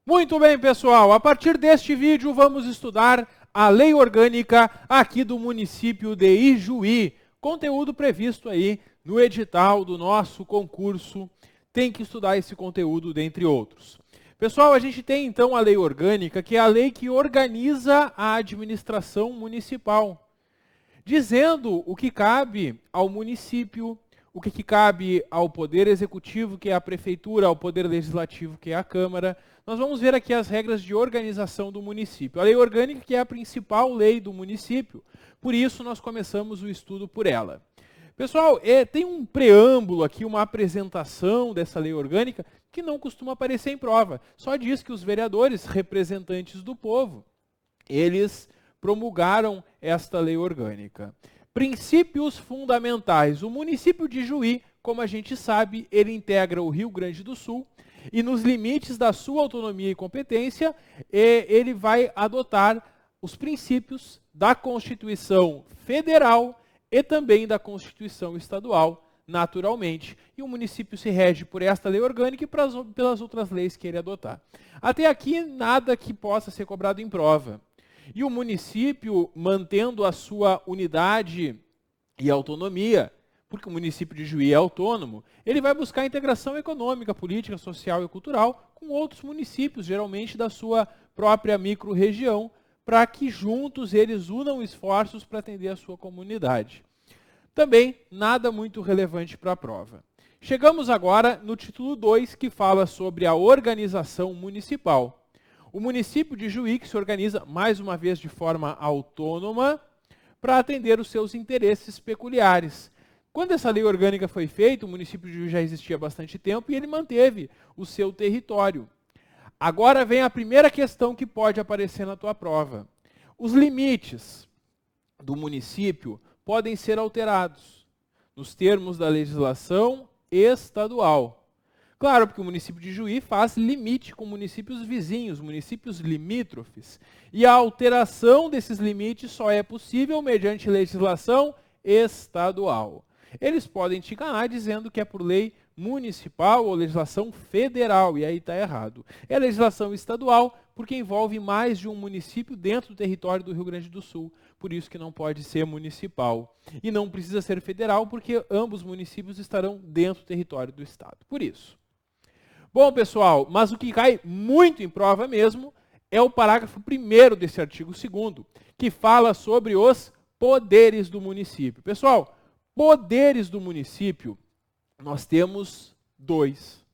Muito bem, pessoal. A partir deste vídeo, vamos estudar a lei orgânica aqui do município de Ijuí. Conteúdo previsto aí no edital do nosso concurso. Tem que estudar esse conteúdo, dentre outros. Pessoal, a gente tem então a lei orgânica, que é a lei que organiza a administração municipal, dizendo o que cabe ao município, o que cabe ao poder executivo, que é a prefeitura, ao poder legislativo, que é a Câmara. Nós vamos ver aqui as regras de organização do município. A lei orgânica, que é a principal lei do município, por isso nós começamos o estudo por ela. Pessoal, tem um preâmbulo aqui, uma apresentação dessa lei orgânica, que não costuma aparecer em prova. Só diz que os vereadores, representantes do povo, eles promulgaram esta lei orgânica. Princípios fundamentais. O município de Ijuí, como a gente sabe, ele integra o Rio Grande do Sul e nos limites da sua autonomia e competência, ele vai adotar os princípios da Constituição Federal e também da Constituição Estadual, naturalmente. E o município se rege por esta lei orgânica e pelas outras leis que ele adotar. Até aqui, nada que possa ser cobrado em prova. E o município, mantendo a sua unidade e autonomia, porque o município de Ijuí é autônomo, ele vai buscar integração econômica, política, social e cultural com outros municípios, geralmente da sua própria micro-região, para que juntos eles unam esforços para atender a sua comunidade. Também nada muito relevante para a prova. Chegamos agora no título 2, que fala sobre a organização municipal. O município de Ijuí, que se organiza, mais uma vez, de forma autônoma, para atender os seus interesses peculiares. Quando essa lei orgânica foi feita, o município de Ijuí já existia há bastante tempo e ele manteve o seu território. Agora vem a primeira questão que pode aparecer na tua prova. Os limites do município podem ser alterados nos termos da legislação estadual. Claro, porque o município de Ijuí faz limite com municípios vizinhos, municípios limítrofes. E a alteração desses limites só é possível mediante legislação estadual. Eles podem te enganar dizendo que é por lei municipal ou legislação federal, e aí está errado. É legislação estadual porque envolve mais de um município dentro do território do Rio Grande do Sul. Por isso que não pode ser municipal. E não precisa ser federal porque ambos municípios estarão dentro do território do estado. Por isso. Bom, pessoal, mas o que cai muito em prova mesmo é o parágrafo 1º desse artigo 2º, que fala sobre os poderes do município. Pessoal, poderes do município, nós temos 2.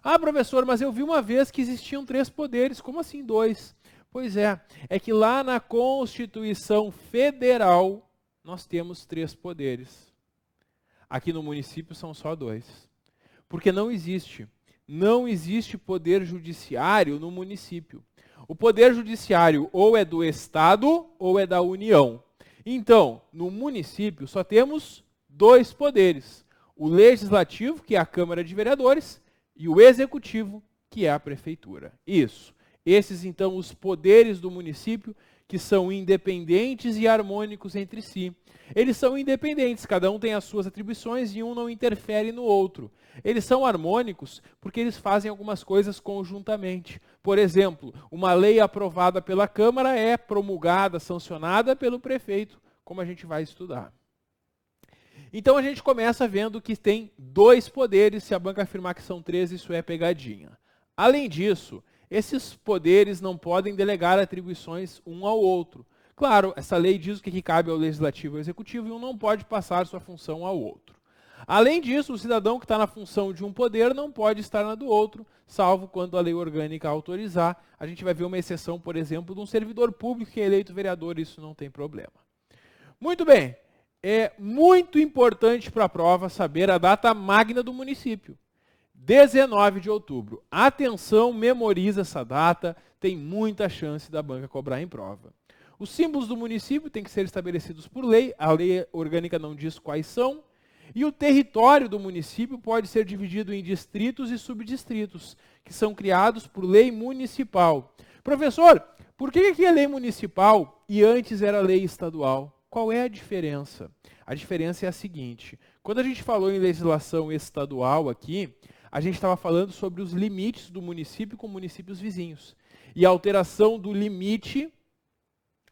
Ah, professor, mas eu vi uma vez que existiam 3 poderes. Como assim 2? Pois é que lá na Constituição Federal nós temos 3 poderes. Aqui no município são só 2. Porque não existe poder judiciário no município. O poder judiciário ou é do Estado ou é da União. Então, no município só temos 2 poderes. O legislativo, que é a Câmara de Vereadores, e o executivo, que é a prefeitura. Isso. Esses, então, os poderes do município, que são independentes e harmônicos entre si. Eles são independentes, cada um tem as suas atribuições e um não interfere no outro. Eles são harmônicos porque eles fazem algumas coisas conjuntamente. Por exemplo, uma lei aprovada pela Câmara é promulgada, sancionada pelo prefeito, como a gente vai estudar. Então a gente começa vendo que tem 2 poderes, se a banca afirmar que são 3, isso é pegadinha. Além disso, esses poderes não podem delegar atribuições um ao outro. Claro, essa lei diz o que cabe ao legislativo e ao executivo e um não pode passar sua função ao outro. Além disso, o cidadão que está na função de um poder não pode estar na do outro, salvo quando a lei orgânica autorizar. A gente vai ver uma exceção, por exemplo, de um servidor público que é eleito vereador, isso não tem problema. Muito bem. É muito importante para a prova saber a data magna do município. 19 de outubro. Atenção, memoriza essa data, tem muita chance da banca cobrar em prova. Os símbolos do município têm que ser estabelecidos por lei, a lei orgânica não diz quais são, e o território do município pode ser dividido em distritos e subdistritos, que são criados por lei municipal. Professor, por que aqui é lei municipal e antes era lei estadual? Qual é a diferença? A diferença é a seguinte: quando a gente falou em legislação estadual aqui, a gente estava falando sobre os limites do município com municípios vizinhos. E a alteração do limite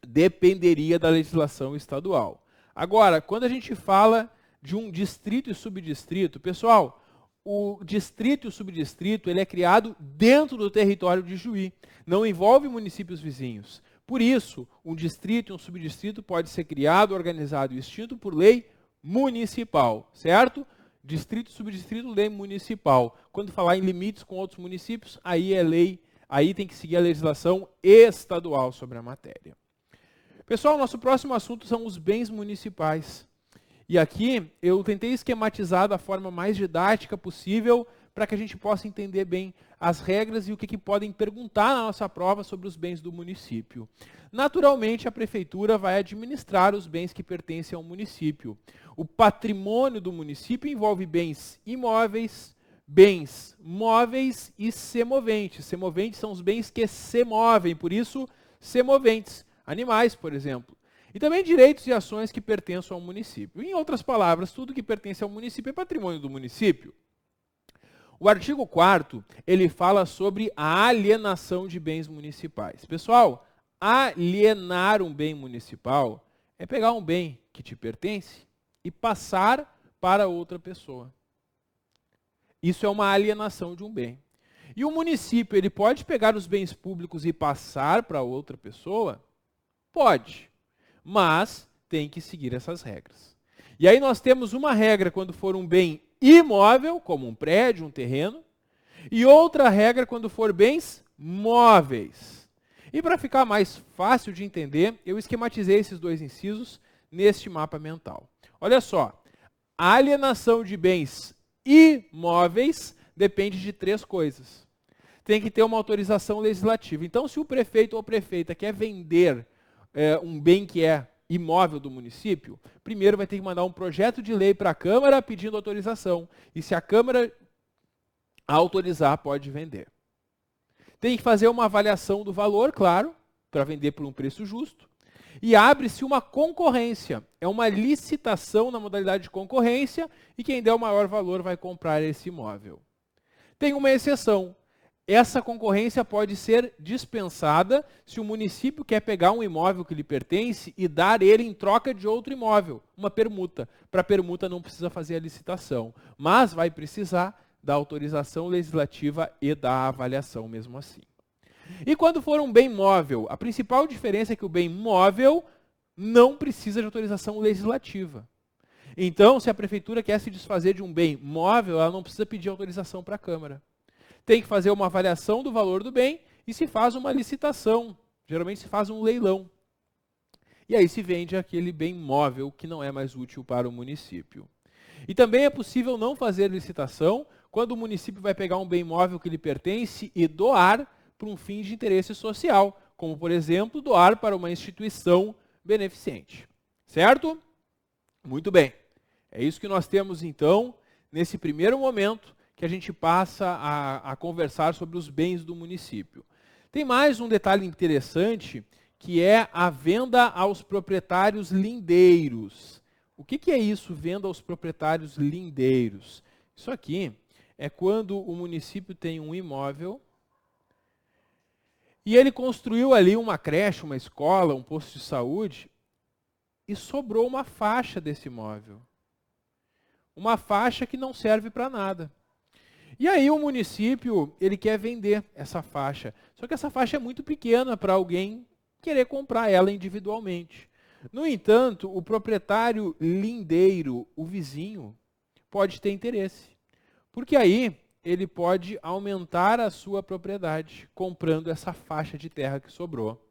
dependeria da legislação estadual. Agora, quando a gente fala de um distrito e subdistrito, pessoal, o distrito e o subdistrito ele é criado dentro do território de Juí, não envolve municípios vizinhos. Por isso, um distrito e um subdistrito pode ser criado, organizado e extinto por lei municipal, certo? Distrito e subdistrito, lei municipal. Quando falar em limites com outros municípios, aí é lei, aí tem que seguir a legislação estadual sobre a matéria. Pessoal, nosso próximo assunto são os bens municipais. E aqui eu tentei esquematizar da forma mais didática possível para que a gente possa entender bem as regras e o que podem perguntar na nossa prova sobre os bens do município. Naturalmente, a prefeitura vai administrar os bens que pertencem ao município. O patrimônio do município envolve bens imóveis, bens móveis e semoventes. Semoventes são os bens que se movem, por isso, semoventes. Animais, por exemplo. E também direitos e ações que pertencem ao município. Em outras palavras, tudo que pertence ao município é patrimônio do município. O artigo 4º, ele fala sobre a alienação de bens municipais. Pessoal, alienar um bem municipal é pegar um bem que te pertence e passar para outra pessoa. Isso é uma alienação de um bem. E o município, ele pode pegar os bens públicos e passar para outra pessoa? Pode, mas tem que seguir essas regras. E aí nós temos uma regra quando for um bem imóvel, como um prédio, um terreno, e outra regra quando for bens móveis. E para ficar mais fácil de entender, eu esquematizei esses dois incisos neste mapa mental. Olha só, a alienação de bens imóveis depende de 3 coisas. Tem que ter uma autorização legislativa. Então, se o prefeito ou prefeita quer vender um bem que é imóvel do município, primeiro vai ter que mandar um projeto de lei para a Câmara pedindo autorização. E se a Câmara autorizar, pode vender. Tem que fazer uma avaliação do valor, claro, para vender por um preço justo. E abre-se uma concorrência. É uma licitação na modalidade de concorrência e quem der o maior valor vai comprar esse imóvel. Tem uma exceção. Essa concorrência pode ser dispensada se o município quer pegar um imóvel que lhe pertence e dar ele em troca de outro imóvel, uma permuta. Para permuta não precisa fazer a licitação, mas vai precisar da autorização legislativa e da avaliação mesmo assim. E quando for um bem móvel, a principal diferença é que o bem móvel não precisa de autorização legislativa. Então, se a prefeitura quer se desfazer de um bem móvel, ela não precisa pedir autorização para a Câmara. Tem que fazer uma avaliação do valor do bem e se faz uma licitação. Geralmente se faz um leilão. E aí se vende aquele bem móvel que não é mais útil para o município. E também é possível não fazer licitação quando o município vai pegar um bem móvel que lhe pertence e doar para um fim de interesse social, como, por exemplo, doar para uma instituição beneficente. Certo? Muito bem. É isso que nós temos, então, nesse primeiro momento, que a gente passa a conversar sobre os bens do município. Tem mais um detalhe interessante, que é a venda aos proprietários lindeiros. O que é isso, venda aos proprietários lindeiros? Isso aqui é quando o município tem um imóvel e ele construiu ali uma creche, uma escola, um posto de saúde e sobrou uma faixa desse imóvel. Uma faixa que não serve para nada. E aí o município, ele quer vender essa faixa. Só que essa faixa é muito pequena para alguém querer comprar ela individualmente. No entanto, o proprietário lindeiro, o vizinho, pode ter interesse. Porque aí ele pode aumentar a sua propriedade comprando essa faixa de terra que sobrou.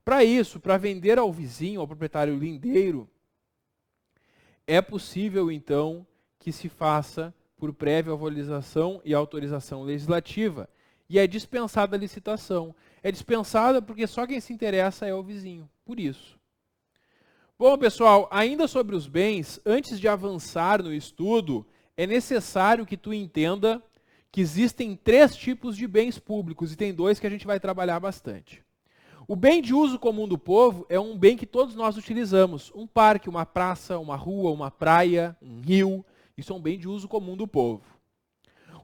Para isso, para vender ao vizinho, ao proprietário lindeiro, é possível então que se faça por prévia avaliação e autorização legislativa, e é dispensada a licitação. É dispensada porque só quem se interessa é o vizinho, por isso. Bom, pessoal, ainda sobre os bens, antes de avançar no estudo, é necessário que tu entenda que existem 3 tipos de bens públicos, e tem 2 que a gente vai trabalhar bastante. O bem de uso comum do povo é um bem que todos nós utilizamos. Um parque, uma praça, uma rua, uma praia, um rio. Isso é um bem de uso comum do povo.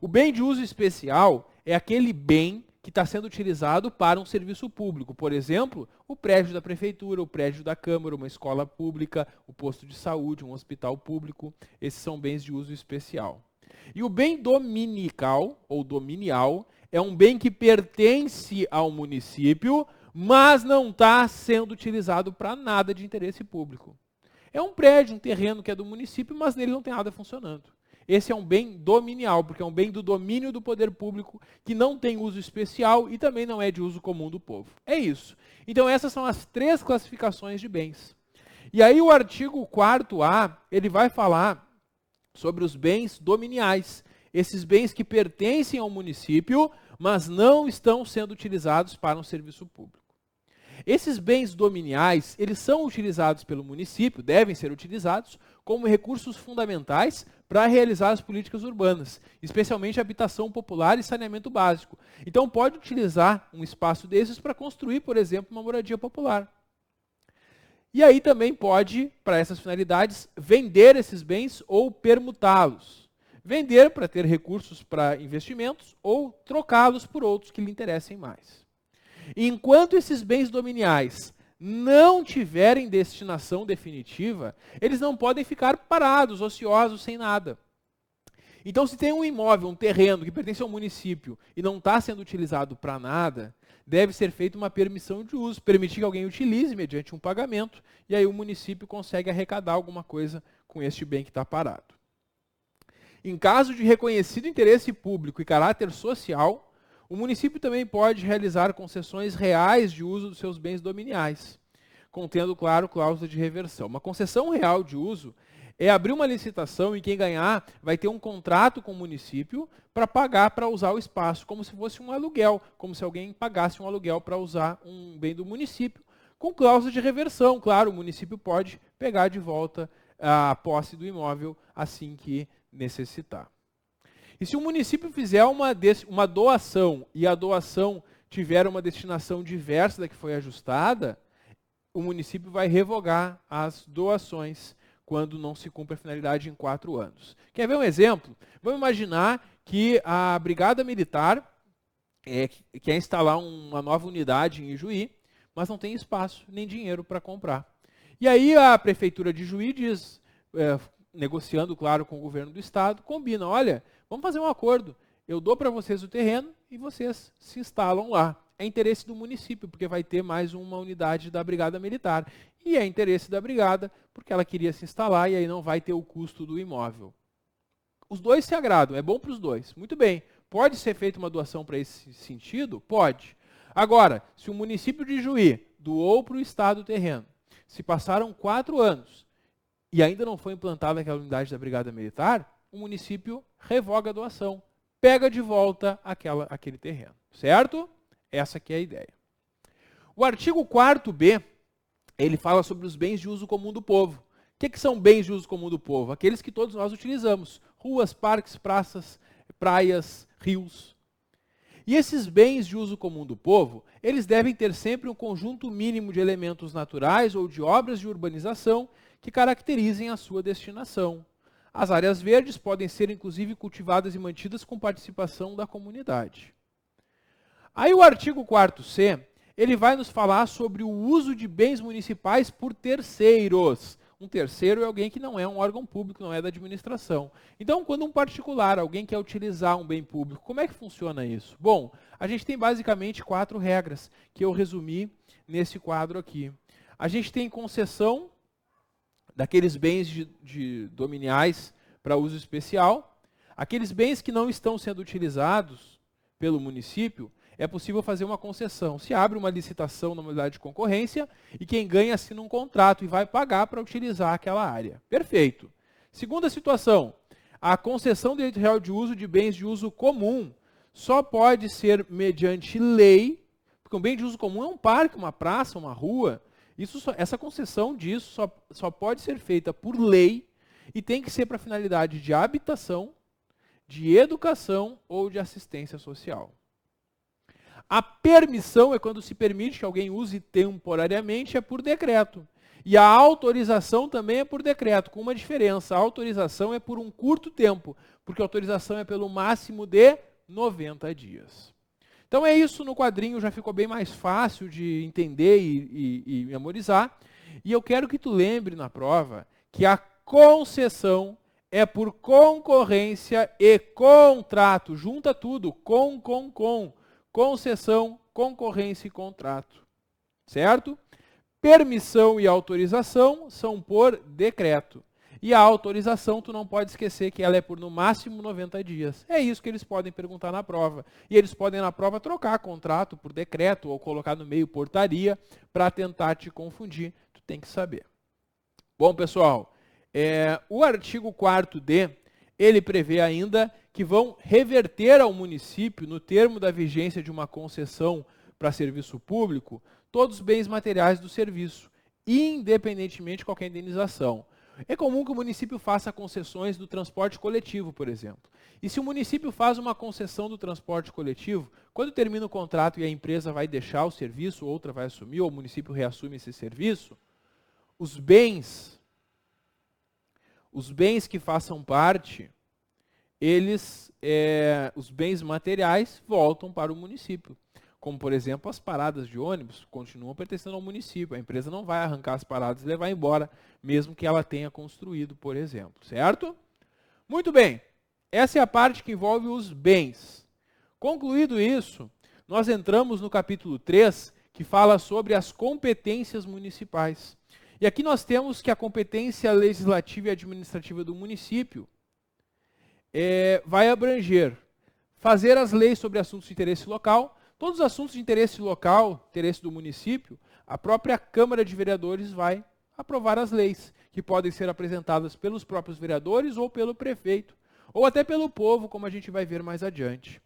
O bem de uso especial é aquele bem que está sendo utilizado para um serviço público. Por exemplo, o prédio da prefeitura, o prédio da Câmara, uma escola pública, o posto de saúde, um hospital público. Esses são bens de uso especial. E o bem dominical, ou dominial, é um bem que pertence ao município, mas não está sendo utilizado para nada de interesse público. É um prédio, um terreno que é do município, mas nele não tem nada funcionando. Esse é um bem dominial, porque é um bem do domínio do poder público, que não tem uso especial e também não é de uso comum do povo. É isso. Então essas são as 3 classificações de bens. E aí o artigo 4A, ele vai falar sobre os bens dominiais. Esses bens que pertencem ao município, mas não estão sendo utilizados para um serviço público. Esses bens dominiais, eles são utilizados pelo município, devem ser utilizados como recursos fundamentais para realizar as políticas urbanas, especialmente habitação popular e saneamento básico. Então pode utilizar um espaço desses para construir, por exemplo, uma moradia popular. E aí também pode, para essas finalidades, vender esses bens ou permutá-los. Vender para ter recursos para investimentos ou trocá-los por outros que lhe interessem mais. Enquanto esses bens dominiais não tiverem destinação definitiva, eles não podem ficar parados, ociosos, sem nada. Então, se tem um imóvel, um terreno que pertence ao município e não está sendo utilizado para nada, deve ser feita uma permissão de uso, permitir que alguém utilize mediante um pagamento, e aí o município consegue arrecadar alguma coisa com este bem que está parado. Em caso de reconhecido interesse público e caráter social, o município também pode realizar concessões reais de uso dos seus bens dominiais, contendo, claro, cláusula de reversão. Uma concessão real de uso é abrir uma licitação e quem ganhar vai ter um contrato com o município para pagar para usar o espaço, como se fosse um aluguel, como se alguém pagasse um aluguel para usar um bem do município, com cláusula de reversão. Claro, o município pode pegar de volta a posse do imóvel assim que necessitar. E se o município fizer uma doação e a doação tiver uma destinação diversa da que foi ajustada, o município vai revogar as doações quando não se cumpre a finalidade em 4 anos. Quer ver um exemplo? Vamos imaginar que a Brigada Militar quer instalar uma nova unidade em Ijuí, mas não tem espaço nem dinheiro para comprar. E aí a Prefeitura de Ijuí diz, negociando, claro, com o governo do estado, combina, olha, vamos fazer um acordo, eu dou para vocês o terreno e vocês se instalam lá. É interesse do município, porque vai ter mais uma unidade da Brigada Militar. E é interesse da Brigada, porque ela queria se instalar e aí não vai ter o custo do imóvel. Os dois se agradam, é bom para os dois. Muito bem, pode ser feita uma doação para esse sentido? Pode. Agora, se o município de Ijuí doou para o estado o terreno, se passaram 4 anos e ainda não foi implantada aquela unidade da Brigada Militar, o município revoga a doação, pega de volta aquele terreno, certo? Essa aqui é a ideia. O artigo 4b, ele fala sobre os bens de uso comum do povo. O que são bens de uso comum do povo? Aqueles que todos nós utilizamos, ruas, parques, praças, praias, rios. E esses bens de uso comum do povo, eles devem ter sempre um conjunto mínimo de elementos naturais ou de obras de urbanização que caracterizem a sua destinação. As áreas verdes podem ser, inclusive, cultivadas e mantidas com participação da comunidade. Aí o artigo 4c, ele vai nos falar sobre o uso de bens municipais por terceiros. Um terceiro é alguém que não é um órgão público, não é da administração. Então, quando um particular, alguém quer utilizar um bem público, como é que funciona isso? Bom, a gente tem basicamente 4 regras, que eu resumi nesse quadro aqui. A gente tem concessão daqueles bens dominiais para uso especial. Aqueles bens que não estão sendo utilizados pelo município, é possível fazer uma concessão. Se abre uma licitação na modalidade de concorrência e quem ganha assina um contrato e vai pagar para utilizar aquela área. Perfeito. Segunda situação, a concessão de direito real de uso de bens de uso comum só pode ser mediante lei, porque um bem de uso comum é um parque, uma praça, uma rua. Essa concessão disso só pode ser feita por lei e tem que ser para finalidade de habitação, de educação ou de assistência social. A permissão é quando se permite que alguém use temporariamente, é por decreto. E a autorização também é por decreto, com uma diferença. A autorização é por um curto tempo, porque a autorização é pelo máximo de 90 dias. Então é isso no quadrinho, já ficou bem mais fácil de entender e memorizar. E eu quero que tu lembre na prova que a concessão é por concorrência e contrato. Junta tudo, com. Concessão, concorrência e contrato. Certo? Permissão e autorização são por decreto. E a autorização, tu não pode esquecer que ela é por no máximo 90 dias. É isso que eles podem perguntar na prova. E eles podem na prova trocar contrato por decreto ou colocar no meio portaria para tentar te confundir. Tu tem que saber. Bom, pessoal, o artigo 4º, ele prevê ainda que vão reverter ao município, no termo da vigência de uma concessão para serviço público, todos os bens materiais do serviço, independentemente de qualquer indenização. É comum que o município faça concessões do transporte coletivo, por exemplo. E se o município faz uma concessão do transporte coletivo, quando termina o contrato e a empresa vai deixar o serviço, outra vai assumir, ou o município reassume esse serviço, os bens que façam parte, os bens materiais voltam para o município. Como, por exemplo, as paradas de ônibus continuam pertencendo ao município. A empresa não vai arrancar as paradas e levar embora, mesmo que ela tenha construído, por exemplo. Certo? Muito bem. Essa é a parte que envolve os bens. Concluído isso, nós entramos no capítulo 3, que fala sobre as competências municipais. E aqui nós temos que a competência legislativa e administrativa do município vai abranger fazer as leis sobre assuntos de interesse local. Todos os assuntos de interesse local, interesse do município, a própria Câmara de Vereadores vai aprovar as leis, que podem ser apresentadas pelos próprios vereadores ou pelo prefeito, ou até pelo povo, como a gente vai ver mais adiante.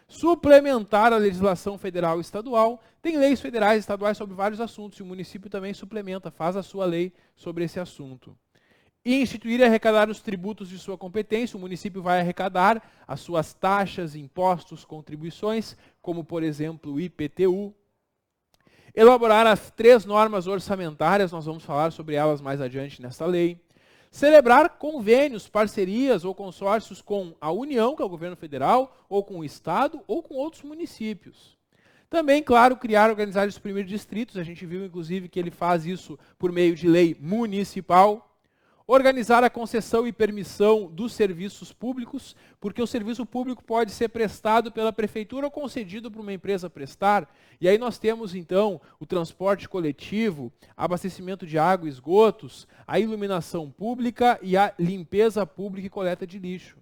Suplementar a legislação federal e estadual. Tem leis federais e estaduais sobre vários assuntos, e o município também suplementa, faz a sua lei sobre esse assunto. E instituir e arrecadar os tributos de sua competência. O município vai arrecadar as suas taxas, impostos, contribuições, como, por exemplo, o IPTU. Elaborar as 3 normas orçamentárias, nós vamos falar sobre elas mais adiante nesta lei. Celebrar convênios, parcerias ou consórcios com a União, que é o governo federal, ou com o Estado, ou com outros municípios. Também, claro, criar, organizar e suprimir distritos. A gente viu, inclusive, que ele faz isso por meio de lei municipal. Organizar a concessão e permissão dos serviços públicos, porque o serviço público pode ser prestado pela prefeitura ou concedido para uma empresa prestar. E aí nós temos, então, o transporte coletivo, abastecimento de água e esgotos, a iluminação pública e a limpeza pública e coleta de lixo.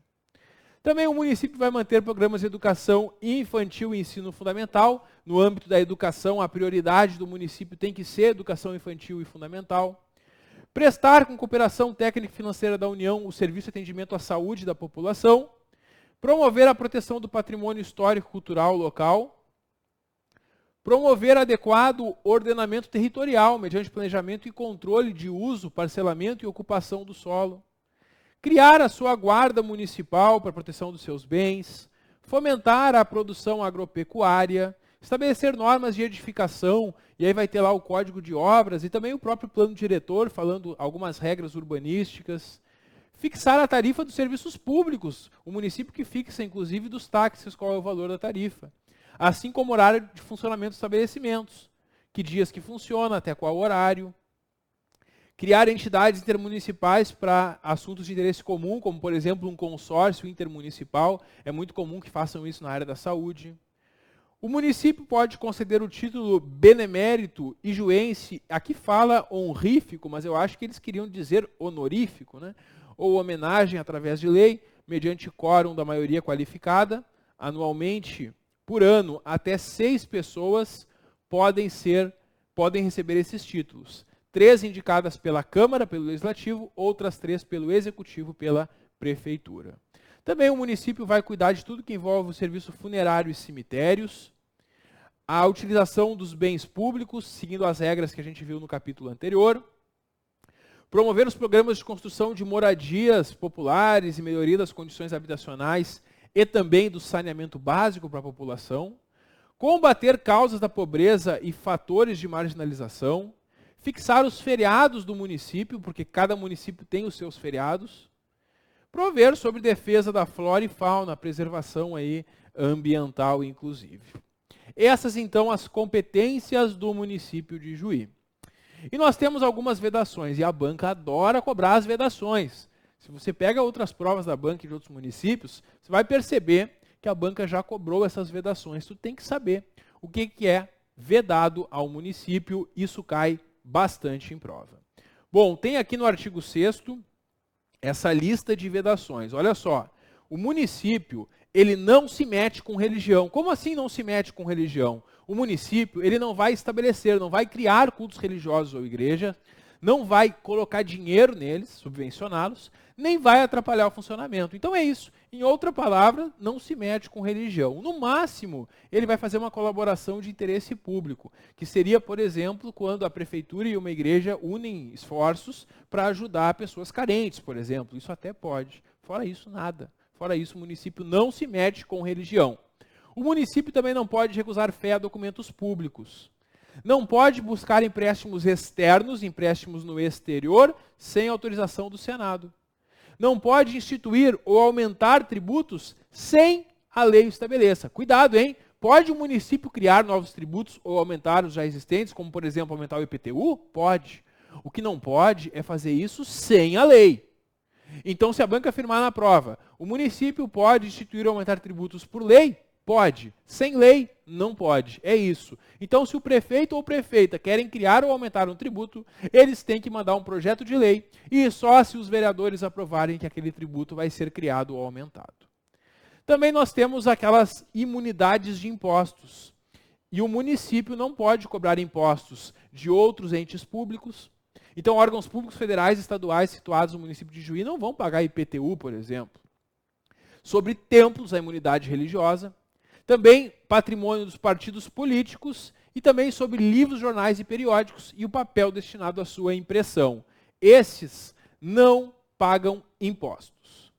Também o município vai manter programas de educação infantil e ensino fundamental. No âmbito da educação, a prioridade do município tem que ser educação infantil e fundamental. Prestar com cooperação técnica e financeira da União o serviço de atendimento à saúde da população. Promover a proteção do patrimônio histórico e cultural local. Promover adequado ordenamento territorial, mediante planejamento e controle de uso, parcelamento e ocupação do solo. Criar a sua guarda municipal para a proteção dos seus bens. Fomentar a produção agropecuária. Estabelecer normas de edificação, e aí vai ter lá o Código de Obras e também o próprio plano diretor, falando algumas regras urbanísticas. Fixar a tarifa dos serviços públicos, o município que fixa, inclusive, dos táxis, qual é o valor da tarifa. Assim como o horário de funcionamento dos estabelecimentos, que dias que funciona, até qual horário. Criar entidades intermunicipais para assuntos de interesse comum, como, por exemplo, um consórcio intermunicipal. É muito comum que façam isso na área da saúde. O município pode conceder o título benemérito ijuense, aqui fala honrífico, mas eu acho que eles queriam dizer honorífico, né? Ou homenagem através de lei, mediante quórum da maioria qualificada. Anualmente, por ano, até 6 pessoas podem receber esses títulos. 3 indicadas pela Câmara, pelo Legislativo, outras 3 pelo Executivo, pela Prefeitura. Também o município vai cuidar de tudo que envolve o serviço funerário e cemitérios, a utilização dos bens públicos, seguindo as regras que a gente viu no capítulo anterior, promover os programas de construção de moradias populares e melhoria das condições habitacionais e também do saneamento básico para a população, combater causas da pobreza e fatores de marginalização, fixar os feriados do município, porque cada município tem os seus feriados, prover sobre defesa da flora e fauna, preservação aí ambiental inclusive. Essas então as competências do município de Juí. E nós temos algumas vedações, e a banca adora cobrar as vedações. Se você pega outras provas da banca e de outros municípios, você vai perceber que a banca já cobrou essas vedações. Tu tem que saber o que é vedado ao município, isso cai bastante em prova. Bom, tem aqui no artigo 6º essa lista de vedações. Olha só, o município, ele não se mete com religião. Como assim não se mete com religião? O município, ele não vai estabelecer, não vai criar cultos religiosos ou igrejas, não vai colocar dinheiro neles, subvencioná-los, nem vai atrapalhar o funcionamento. Então é isso. Em outra palavra, não se mete com religião. No máximo, ele vai fazer uma colaboração de interesse público, que seria, por exemplo, quando a prefeitura e uma igreja unem esforços para ajudar pessoas carentes, por exemplo. Isso até pode. Fora isso, nada. Fora isso, o município não se mete com religião. O município também não pode recusar fé a documentos públicos. Não pode buscar empréstimos externos, empréstimos no exterior, sem autorização do Senado. Não pode instituir ou aumentar tributos sem a lei o estabeleça. Cuidado, hein? Pode o município criar novos tributos ou aumentar os já existentes, como, por exemplo, aumentar o IPTU? Pode. O que não pode é fazer isso sem a lei. Então, se a banca afirmar na prova, o município pode instituir ou aumentar tributos por lei? Pode. Sem lei, não pode. É isso. Então, se o prefeito ou prefeita querem criar ou aumentar um tributo, eles têm que mandar um projeto de lei e só se os vereadores aprovarem que aquele tributo vai ser criado ou aumentado. Também nós temos aquelas imunidades de impostos. E o município não pode cobrar impostos de outros entes públicos. Então, órgãos públicos federais e estaduais situados no município de Juí não vão pagar IPTU, por exemplo. Sobre templos, a imunidade religiosa. Também patrimônio dos partidos políticos e também sobre livros, jornais e periódicos e o papel destinado à sua impressão. Esses não pagam impostos.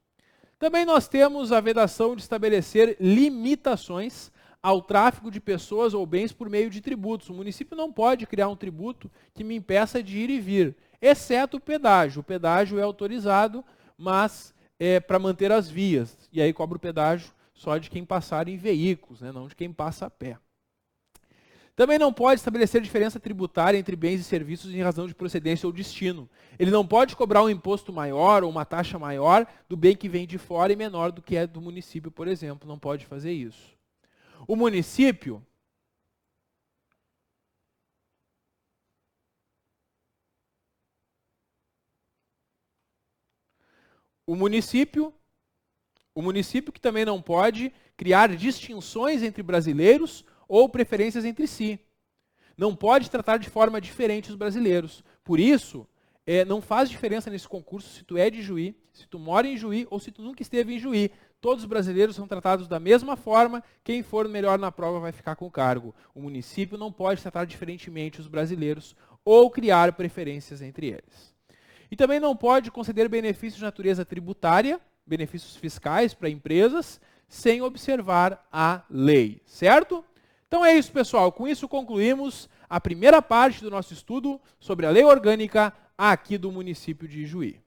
Também nós temos a vedação de estabelecer limitações ao tráfico de pessoas ou bens por meio de tributos. O município não pode criar um tributo que me impeça de ir e vir, exceto o pedágio. O pedágio é autorizado, mas é para manter as vias. E aí cobra o pedágio só de quem passar em veículos, né? Não de quem passa a pé. Também não pode estabelecer diferença tributária entre bens e serviços em razão de procedência ou destino. Ele não pode cobrar um imposto maior ou uma taxa maior do bem que vem de fora e menor do que é do município, por exemplo. Não pode fazer isso. O município que também não pode criar distinções entre brasileiros ou preferências entre si. Não pode tratar de forma diferente os brasileiros. Por isso, não faz diferença nesse concurso se tu é de Juí, se tu mora em Juí ou se tu nunca esteve em Juí. Todos os brasileiros são tratados da mesma forma, quem for melhor na prova vai ficar com o cargo. O município não pode tratar diferentemente os brasileiros ou criar preferências entre eles. E também não pode conceder benefícios de natureza tributária, benefícios fiscais para empresas, sem observar a lei, certo? Então é isso, pessoal. Com isso concluímos a primeira parte do nosso estudo sobre a lei orgânica aqui do município de Juí.